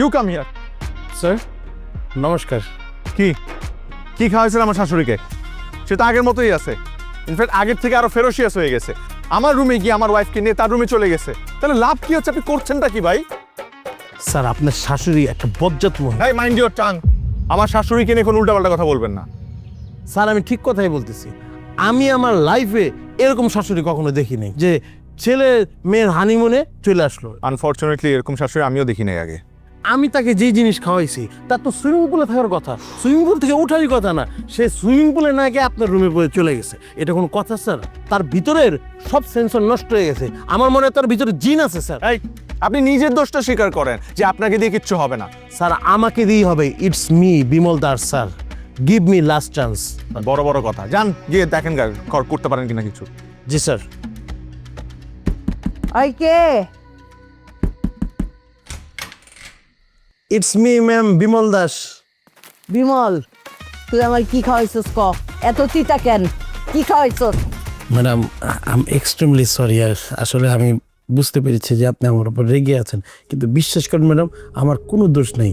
You come here. Sir নমস্কার। কি কি খাওয়াইছেন আমার শাশুড়িকে? সে তো আগের মতোই আছে, ইনফ্যাক্ট আগের থেকে আরো ফেরোসিয়াস হয়ে গেছে। আমার রুমে গিয়ে আমার ওয়াইফকে নিয়ে তার রুমে চলে গেছে। তাহলে লাভ কি হচ্ছে? আপনি করছেনটা কি ভাই? স্যার আপনার শাশুড়ি একটা বজ্জাত মহিলা। এই মাইন্ড ইউর টাং। আমার শাশুড়িকে নিয়ে কোনো উল্টাপাল্টা কথা বলবেন না। স্যার আমি ঠিক কথাই বলতেছি। আমি আমার লাইফে এরকম শাশুড়ি কখনো দেখিনি যে ছেলে মেয়ের হানিমুনে চলে আসলো। আনফর্চুনেটলি এরকম শাশুড়ি আমিও দেখি নাই আগে। আমি তাকে যেই জিনিস খাওয়াইছি তার তো সুইমিং পুলে থাকার কথা, সুইমিং পুল থেকে ওঠারই কথা না। সে সুইমিং পুলে না গিয়ে আপনার রুমে পড়ে চলে গেছে। এটা কোনো কথা স্যার? তার ভিতরের সব সেন্সর নষ্ট হয়ে গেছে। আমার মনে হয় তার ভিতরে জিন আছে স্যার। এই আপনি নিজের দোষটা স্বীকার করেন যে আপনাকে দিয়ে কিচ্ছু হবে না। স্যার আমাকে দিয়েই হবে। It's me Bimal Das sir, give me last chance. বড় বড় কথা, যান গিয়ে দেখেন করতে পারেন কিনা কিছু। জি স্যার। ওই কে? It's me ma'am, Bimal Das. Bimal, তুই আমার কি খাওয়াইছস ক? এত তিতা কেন? কি খাওয়াইছস? Madam I am extremely sorry. আসলে আমি বুঝতে পেরেছি যে আপনি আমার উপর রেগে আছেন, কিন্তু বিশ্বাস করেন ম্যাডাম আমার কোনো দোষ নেই।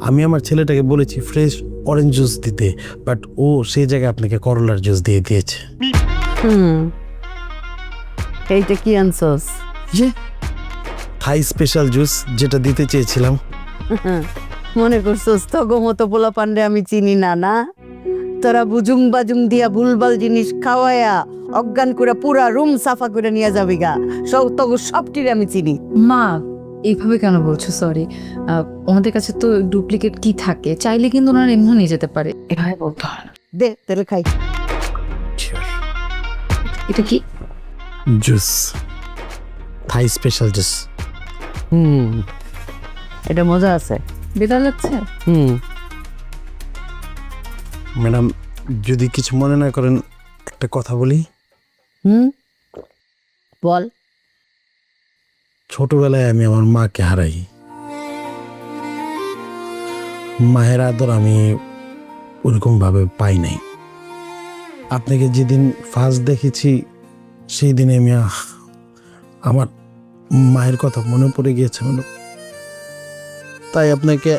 আমি আমার ছেলেটাকে বলেছি ফ্রেশ অরেঞ্জ জুস দিতে, বাট ও সেই জায়গায় আপনাকে করলার জুস দিয়ে দিয়েছে। এইটা কি আনছস? যে থাই স্পেশাল জুস যেটা দিতে চেয়েছিলাম। মনে করছস তো গোমতো পোলা পান্ডে আমি চিনি না? না, তোরা বুজুং বাজুং দিয়া ভুলভাল জিনিস খাওয়ায়া অজ্ঞান করে পুরা রুম সাফা করে নিয়ে যাবি গা। সবটিরে আমি চিনি। মা এইভাবে কেন বলছো? সরি, ওনাদের কাছে তো ডুপ্লিকেট কি থাকে, চাইলে কিন্তু ওনারা এমনি নিয়ে যেতে পারে। এভাবে বলতে হয় না। দে তেলে খাই। এটা কি? জুস, থাই স্পেশাল জুস। এটা মজা আছে। বেদা লাগছে? ম্যাডাম যদি কিছু মনে না করেন একটা কথা বলি। বল। ছোটবেলায় আমি আমার মাকে হারাই। মায়ের আদর আমি ওরকম ভাবে পাই নাই। আপনাকে যেদিন ফার্স্ট দেখেছি সেই দিনে আমি আমার মায়ের কথা মনে পড়ে গিয়েছে। তাই আপনাকে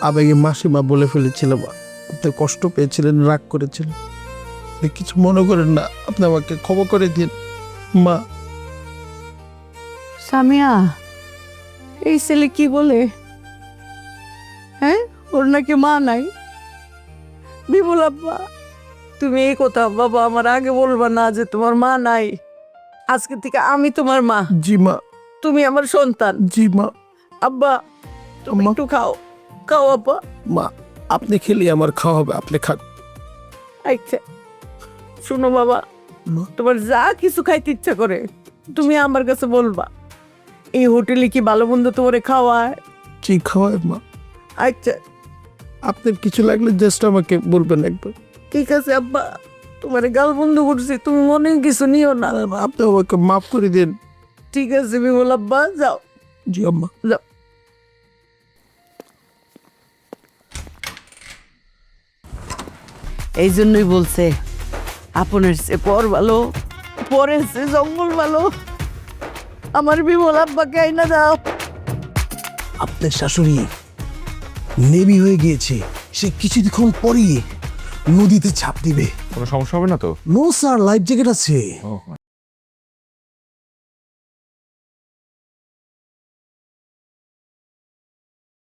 আবেগে মাসিমা বলে ফেলেছিলাম। আপনি কষ্ট পেয়েছিলেন, রাগ করেছিলেন। আপনি কিছু মনে করেন না, আপনি আমাকে ক্ষমা করে দিন মা। সামিয়া, এই ছেলে কি বলে? হ্যাঁ, ওর নাকি মা নাই? বিমল আব্বা, তুমি এই কথা বাবা আমার আগে বলবা না যে তোমার মা নাই। আজকে থেকে আমি তোমার মা। জি মা। তুমি আমার সন্তান। জি মা। আব্বা তুমি একটু খাও, খাও আব্বা। মা আপনি খেলে আমার খাওয়া হবে, আপনি খান। আচ্ছা শোনো বাবা, তোমার যা কিছু খাইতে ইচ্ছা করে তুমি আমার কাছে বলবা। এই হোটেলে কি ভালো মন্দ তোমারে খাওয়ায়? জি খাওয়ায় মা। আচ্ছা আপনার কিছু লাগলে জাস্ট আমাকে বলবেন একবার। ঠিক আছে আব্বা, তোমার গাল বন্ধ করছি, তুমি মনে কিছু নিও না। আপনি আমাকে মাফ করে দিন। ঠিক আছে বিমল আব্বা, যাও। জি আম্মা। যাও। এই জন্যই বলছে আপনের সে পর ভালো, পরের সে জঙ্গল ভালো। আমার বিমল আব্বাকে আইনা দাও। আপনার শাশুড়ি নেবি হয়ে গিয়েছে, সে কিছুক্ষণ পরই নদীতে ঝাঁপ দিবে। কোনো সমস্যা হবে না তো? নো স্যার, লাইফ জ্যাকেট আছে।